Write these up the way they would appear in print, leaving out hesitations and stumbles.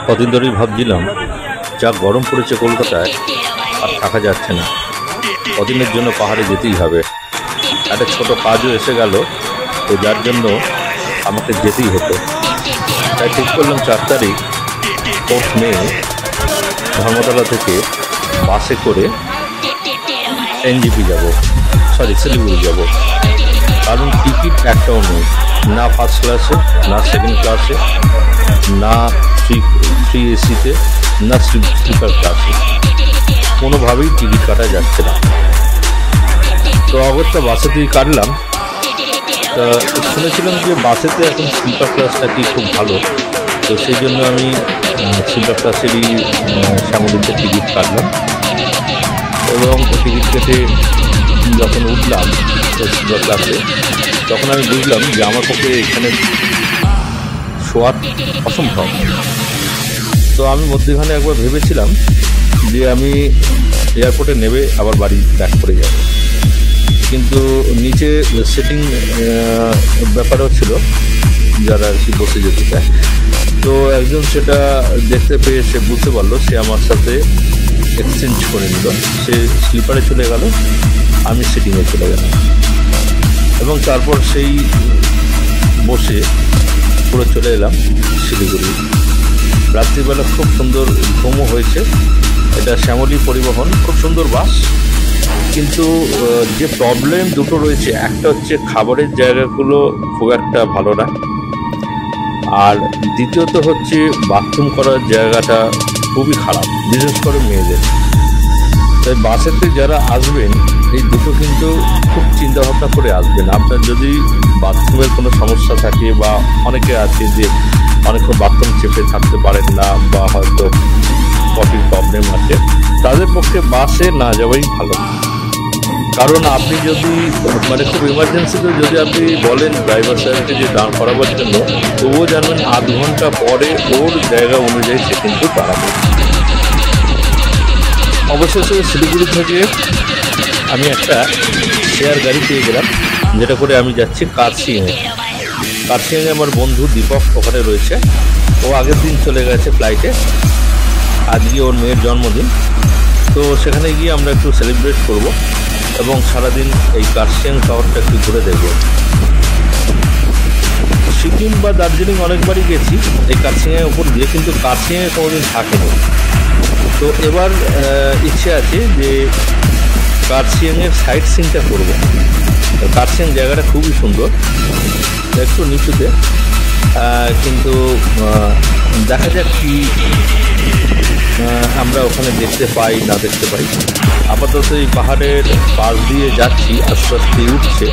কদিন ধরেই ভাবছিলাম যা গরম পড়েছে কলকাতায় আর থাকা যাচ্ছে না, কদিনের জন্য পাহাড়ে যেতেই হবে। একটা ছোট কাজও এসে গেল, তো যার জন্য আমাকে যেতেই হতো। তাই ঠিক করলাম 4 তারিখ 4 মে ধর্মতলা থেকে বাসে করে এনজিপি যাব, শিলিগুড়ি যাব। কারণ টিকিট একটাও নেই, না ফার্স্ট ক্লাসে, না সেকেন্ড ক্লাসে, না থ্রি এসিতে, না স্লিপার ক্লাসে, কোনোভাবেই টিকিট কাটা যাচ্ছে না। তো অগত্যা বাসেতেই কাটলাম। তা শুনেছিলাম যে বাসেতে এখন স্লিপার ক্লাসটা কি খুব ভালো, তো সেই জন্য আমি স্লিপার ক্লাসেরই শ্যামলীতে টিকিট কাটলাম। এবং টিকিট কেটে যখন উঠলাম স্লিপার ক্লাসে, তখন আমি বুঝলাম যে আমার পক্ষে এখানে শোয়ার অসম্ভব। তো আমি মধ্যখানে একবার ভেবেছিলাম যে আমি এয়ারপোর্টে নেমে আবার বাড়ি ব্যাক করে যাব, কিন্তু নিচে সিটিং ব্যাপারও ছিল যারা আর কি বসে যেতে চায়। তো একজন সেটা দেখতে পেয়ে সে বুঝতে পারলো, সে আমার সাথে এক্সচেঞ্জ করে নিল। সে স্লিপারে চলে গেল, আমি সিটিংয়ে চলে গেলাম, এবং তারপর সেই বসে পুরো চলে এলাম শিলিগুড়ি। রাত্রিবেলা খুব সুন্দর ঘুমও হয়েছে। এটা শ্যামলী পরিবহন, খুব সুন্দর বাস। কিন্তু যে প্রবলেম দুটো রয়েছে, একটা হচ্ছে খাবারের জায়গাগুলো খুব একটা ভালো না, আর দ্বিতীয়ত হচ্ছে বাথরুম করার জায়গাটা খুবই খারাপ, বিশেষ করে মেয়েদের। তাই বাসেতে যারা আসবেন এই দুটো কিন্তু খুব চিন্তাভাবনা করে আসবেন। আপনার যদি বাথরুমের কোনো সমস্যা থাকে, বা অনেকে আছে যে অনেকক্ষণ বাথরুম চেপে থাকতে পারেন না, বা হয়তো কফির প্রবলেম আছে, তাদের পক্ষে বাসে না যাওয়াই ভালো। কারণ আপনি যদি খুব এমার্জেন্সিতে যদি আপনি বলেন ড্রাইভার সাহেবকে যে দাঁড় করাবার জন্য, তো ও জানবেন আধ ঘন্টা পরে ওর জায়গা অনুযায়ী সে কিন্তু দাঁড়াবে। অবশেষে শিলিগুড়ি থেকে আমি একটা শেয়ার গাড়ি পেয়ে গেলাম, যেটা করে আমি যাচ্ছি কার্শিয়াংয়ে। আমার বন্ধু দীপক ওখানে রয়েছে। ও আগের দিন চলে গেছে ফ্লাইটে, আজকে ওর মেয়ের জন্মদিন। তো সেখানে গিয়ে আমরা একটু সেলিব্রেট করব এবং সারাদিন এই কার্শিয়াং শহরটা একটু ঘুরে দেখব। সিকিম বা দার্জিলিং অনেকবারই গেছি এই কার্শিয়াংয়ের উপর দিয়ে, কিন্তু কার্শিয়াংয়ে কোনোদিন থাকেনি। তো এবার ইচ্ছে আছে যে কার্শিয়াংয়ের সাইট সিনটা করব। কার্শিয়াং জায়গাটা খুবই সুন্দর, একটু নিচুতে, কিন্তু দেখা যাক কি আমরা ওখানে দেখতে পাই না দেখতে পাই। আপাতত এই পাহাড়ের পাশ দিয়ে যাচ্ছি, আস্তে আস্তে উঠছে,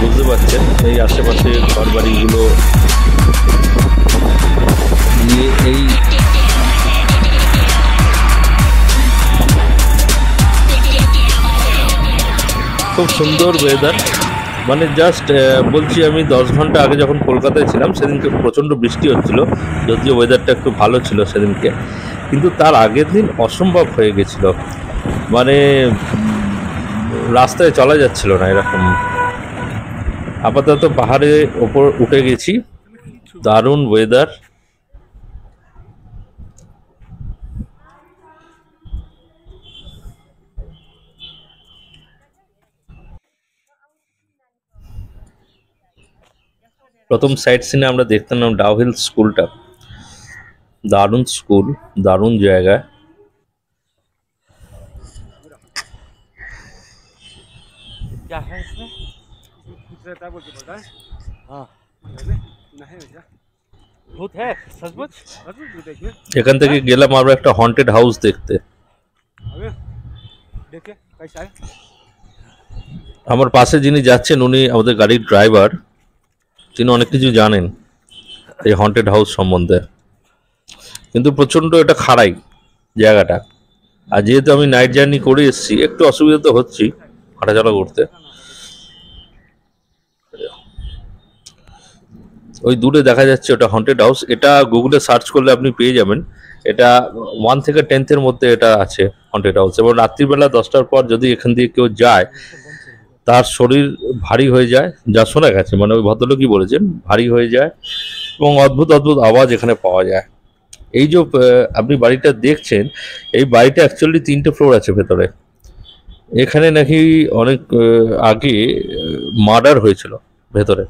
বুঝতে পারছেন। এই আশেপাশে ঘরবাড়িগুলো নিয়ে এই খুব সুন্দর ওয়েদার। জাস্ট বলছি, আমি 10 ঘন্টা আগে যখন কলকাতায় ছিলাম সেদিনকে প্রচণ্ড বৃষ্টি হচ্ছিল, যদিও ওয়েদারটা একটু ভালো ছিল সেদিনকে, কিন্তু তার আগের দিন অসম্ভব হয়ে গেছিল। রাস্তায় চলা যাচ্ছিল না এরকম। আপাতত পাহাড়ে ওপর উঠে গেছি, দারুণ ওয়েদার। প্রথম সাইট সিনে আমরা দেখতে নাম ডাউহিল স্কুলটা, দারুণ স্কুল, দারুণ জায়গা। এখান থেকে গেলাম আমরা একটা হন্টেড হাউস দেখতে। আমার পাশে যিনি যাচ্ছেন উনি আমাদের গাড়ির ড্রাইভার, তিনি অনেক কিছু জানেন এই হন্টেড হাউস সম্বন্ধে, কিন্তু প্রচণ্ড এটা খাড়াই জায়গাটা। আর যেহেতু আমি নাইট জার্নি করে এসেছি, একটু অসুবিধা তো হচ্ছেই হাঁটাচলা করতে। ওই দূরে দেখা যাচ্ছে ওটা হন্টেড হাউস। এটা গুগলে সার্চ করলে আপনি পেয়ে যাবেন। এটা 1 থেকে 10 মধ্যে এটা আছে হন্টেড হাউস। এবং রাত্রিবেলা 10টার পর যদি এখান দিয়ে কেউ যায়, তার শরীর ভারী হয়ে যায়, যা শোনা গেছে। ওই ভদ্রলোকই বলেছেন ভারী হয়ে যায়, এবং অদ্ভুত অদ্ভুত আওয়াজ এখানে পাওয়া যায়। এই যে আপনি বাড়িটা দেখছেন, এই বাড়িটা অ্যাকচুয়ালি 3টে ফ্লোর আছে ভেতরে। এখানে নাকি অনেক আগে মার্ডার হয়েছিল ভেতরে,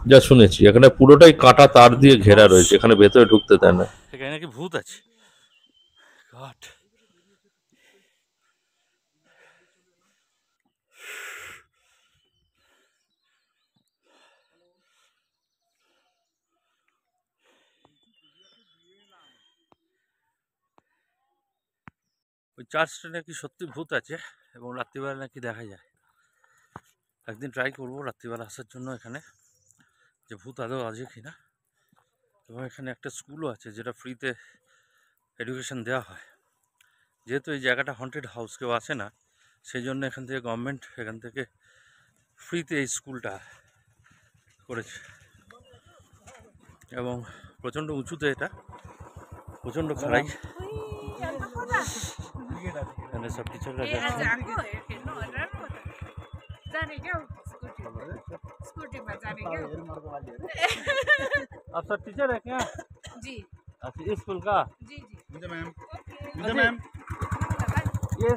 যা শুনেছি। এখানে পুরোটাই কাঁটা তার দিয়ে ঘেরা রয়েছে, এখানে ভেতরে ঢুকতে দেয় না। এখানে নাকি ভূত আছে। গড, ওই চার্চটা নাকি সত্যি ভূত আছে এবং রাত্রিবেলা নাকি দেখা যায়। একদিন ট্রাই করবো রাত্রিবেলা আসার জন্য এখানে, যে ভূত আদৌ আছে কিনা। এবং এখানে একটা স্কুলও আছে যেটা ফ্রিতে এডুকেশন দেওয়া হয়। যেহেতু এই জায়গাটা হন্টেড হাউস, কেউ আসে না, সেই জন্য এখান থেকে গভর্নমেন্ট এখান থেকে ফ্রিতে এই স্কুলটা করেছে। এবং প্রচণ্ড উঁচুতে, এটা প্রচণ্ড খাড়াই। এখানে সব টিচাররা যাচ্ছে। आप सब टीचर है क्या? जी अच्छा, इस स्कूल का? जी जी मैम, मैम, ये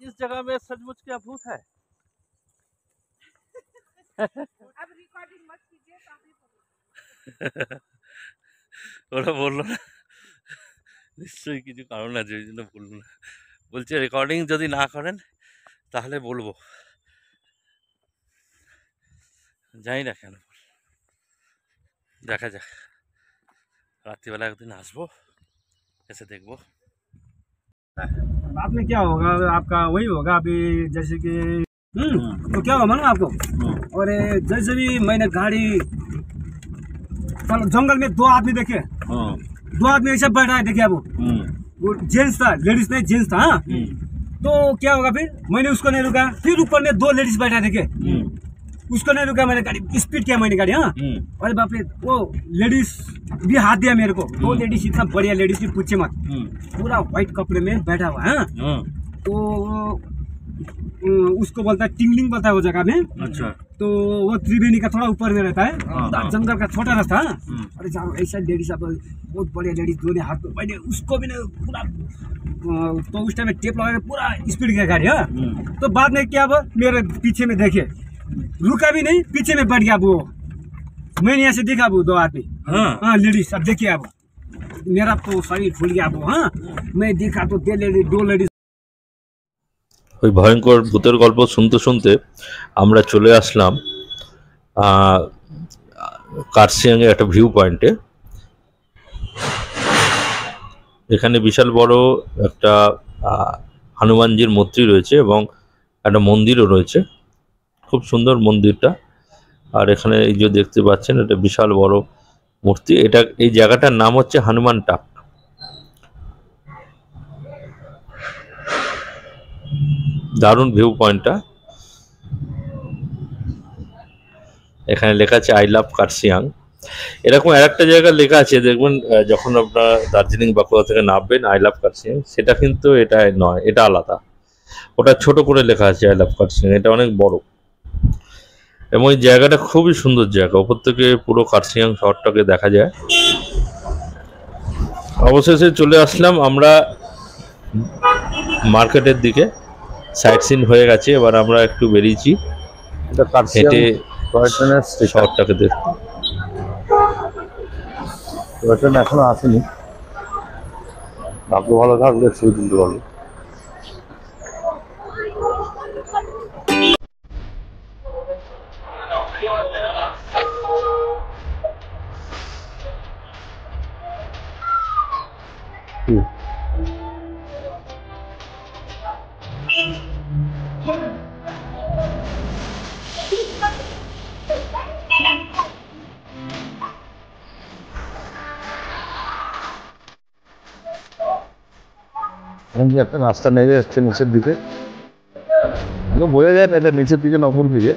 इस जगह में सचमुच क्या भूत है? अब रिकॉर्डिंग मत कीजिए तो अभी ওরা বললো না, নিশ্চয়ই কিছু কারণ আছে, ওই জন্য বললো না। বলছে রেকর্ডিং যদি না করেন তাহলে বলবো, জানি না কেন। দেখা যাক, রাত্রিবেলা একদিন আসবো, এসে দেখবো। बाद में क्या होगा, आपका वही होगा अभी जैसे कि तो क्या होगा मालूम आपको। और जैसे भी मैंने गाड़ी जंगल में 2 आदमी देखे, 2 आदमी ऐसे बैठा है, देखिए वो जेंट्स था, लेडीज नहीं जेंट्स था। हाँ, तो क्या होगा फिर मैंने उसको नहीं रुका, फिर ऊपर में 2 लेडीज बैठा देखे, उसको नहीं रुका, मैंने गाड़ी स्पीड किया, मैंने गाड़ी। हाँ, अरे बाप रे, वो लेडीज भी हाथ दिया मेरे को। 2 लेडीज, इतना बढ़िया लेडीज की पूछे मत, पूरा व्हाइट कपड़े में बैठा हुआ है। तो उसको बोलता है टिंगलिंग, बोलता है वो जगह में। अच्छा, तो वो त्रिवेणी का थोड़ा ऊपर में रहता है, जंगल का छोटा रास्ता। अरे जाओ, ऐसा लेडीज अब बहुत बढ़िया लेडीज, दोनों हाथ में, मैंने उसको भी नहीं पूरा, तो उस टाइम में टेप लगा के पूरा स्पीड किया गाड़ी। हाँ, तो बाद में क्या, वो मेरे पीछे में देखे, रुका भी नहीं, पीछे में बैठ गया वो। मैंने यहाँ से देखा वो 2 आदमी, हाँ लेडीज। अब देखिए, अब मेरा तो शरीर फूल गया वो। हाँ, मैं देखा तो 2 लेडीज। ওই ভয়ঙ্কর ভূতের গল্প শুনতে শুনতে আমরা চলে আসলাম কার্শিয়াংয়ের একটা ভিউ পয়েন্টে। এখানে বিশাল বড় একটা হনুমানজির মূর্তি রয়েছে এবং একটা মন্দিরও রয়েছে, খুব সুন্দর মন্দিরটা। আর এখানে এই যে দেখতে পাচ্ছেন, এটা বিশাল বড় মূর্তি। এটা, এই জায়গাটার নাম হচ্ছে হনুমান টাক। দারুণ ভিউ পয়েন্টটা। এখানে লেখা আছে আই লাভ কার্শিয়াং। এরকম আরেকটা জায়গায় লেখা আছে, দেখবেন যখন আপনারা দার্জিলিং বাঁকুড়া থেকে নামবেন, আই লাভ কার্শিয়াং, সেটা কিন্তু এটা নয়, এটা আলাদা। ওটা ছোট করে লেখা আছে আই লাভ কার্শিয়াং, এটা অনেক বড়। এবং এই জায়গাটা খুবই সুন্দর জায়গা, ওপর থেকে পুরো কার্শিয়াং শহরটাকে দেখা যায়। অবশেষে চলে আসলাম আমরা মার্কেটের দিকে। সাইট সিন হয়ে গেছে, এবার আমরা একটু বেরিয়েছি হেঁটে শহরটাকে দেখতে। ট্রেন এখনো আসেনি, ভাগ্য ভালো থাকলে ছবি তুলতে পারবো। একটা রাস্তা নেমে যাচ্ছে নিচের দিকে, বোঝা যায় না এটা নিচের দিকে না উপর দিকে,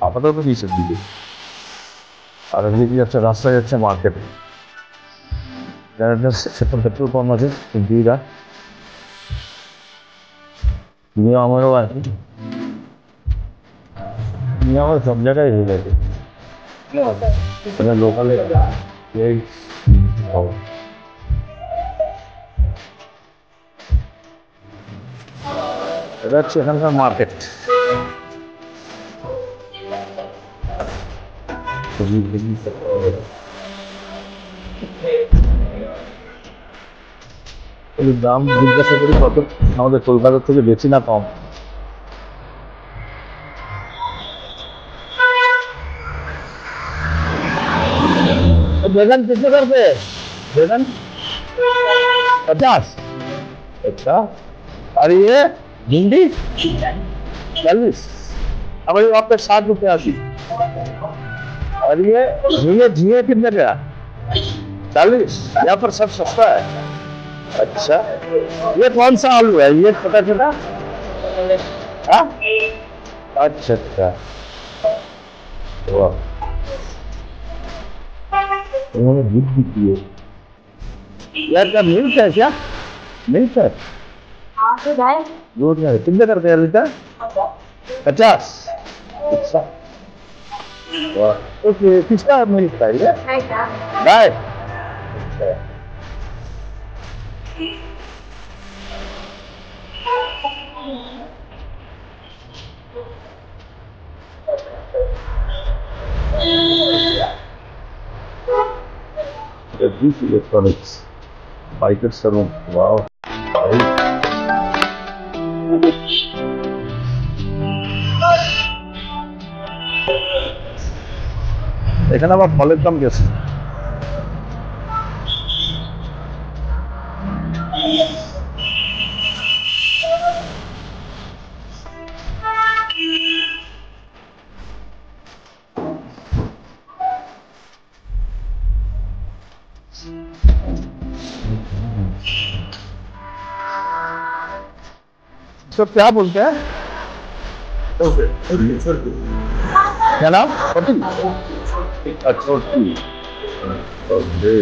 আপাতত নিচের দিকে। আর এদিকে একটা রাস্তা যাচ্ছে মার্কেটে, পেট্রোল পাম্প আছে, দিদা নিয়ে আমারও আছে, নিয়ে আমার সব জায়গায় হয়ে গেছে লোকালে। এটা হচ্ছে এখানকার মার্কেট। দাম জিজ্ঞাসা করি কত, আমাদের কলকাতার থেকে বেশি না কম? बैगन कितने करते हैं? बैगन 50। अच्छा, और ये भिंडी 40। अब ये आप पे 60 रुपये आती। और ये झींगे झींगे कितने का? 40। यहाँ पर सब सस्ता है। अच्छा, ये कौन सा आलू है? ये छोटा छोटा? हाँ, अच्छा अच्छा, वाह, उन्होंने दूध भी पिए। यार क्या मिल्क है क्या? मिल्क है? दूध है। कितने करते हैं लीटर? 50। अच्छा, वाह, तो किसका मिल्क है ये? गाय। अच्छा, Jagdish Electronics, Biker Salon, wow. এখানে আবার ফলের দাম গেছে। तो क्या बोलते हैं? क्या नाम? छोटी। छोटी। ओके।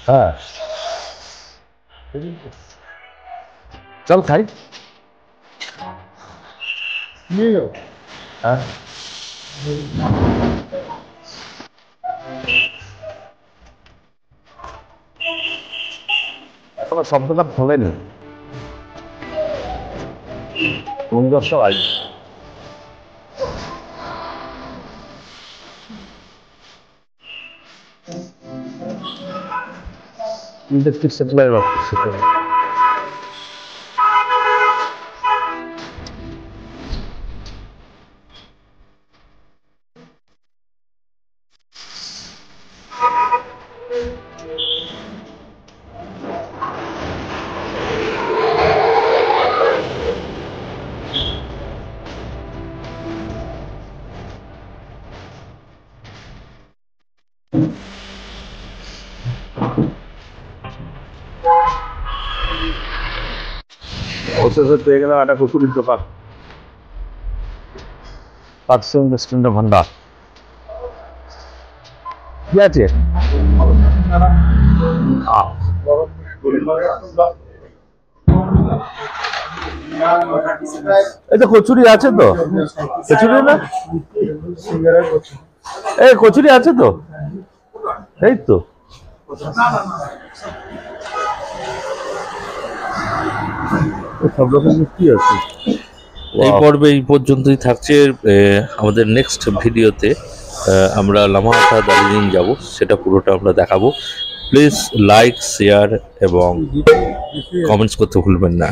हाँ, चल खाई। हाँ, তোমার শব্দটা খোলেনি, সুন্দর সবাই। ইলেকট্রিক সাপ্লাই বাড়ছে। অবশেষে পেয়ে গেলাম একটা কচুরির দোকান, পাকসিং রেস্টুরেন্টের ভান্ডার। কি আছে? এটা কচুরি আছে তো? কচুরি না? এই কচুরি আছে তো? এই তো সব রকম মিষ্টি আছে। এই পর্বে এই পর্যন্তই থাকছে। আমাদের নেক্সট ভিডিওতে আমরা লামাহাটা দার্জিলিং যাব, সেটা পুরোটা আমরা দেখাবো। প্লিজ লাইক, শেয়ার এবং কমেন্টস করতে ভুলবেন না।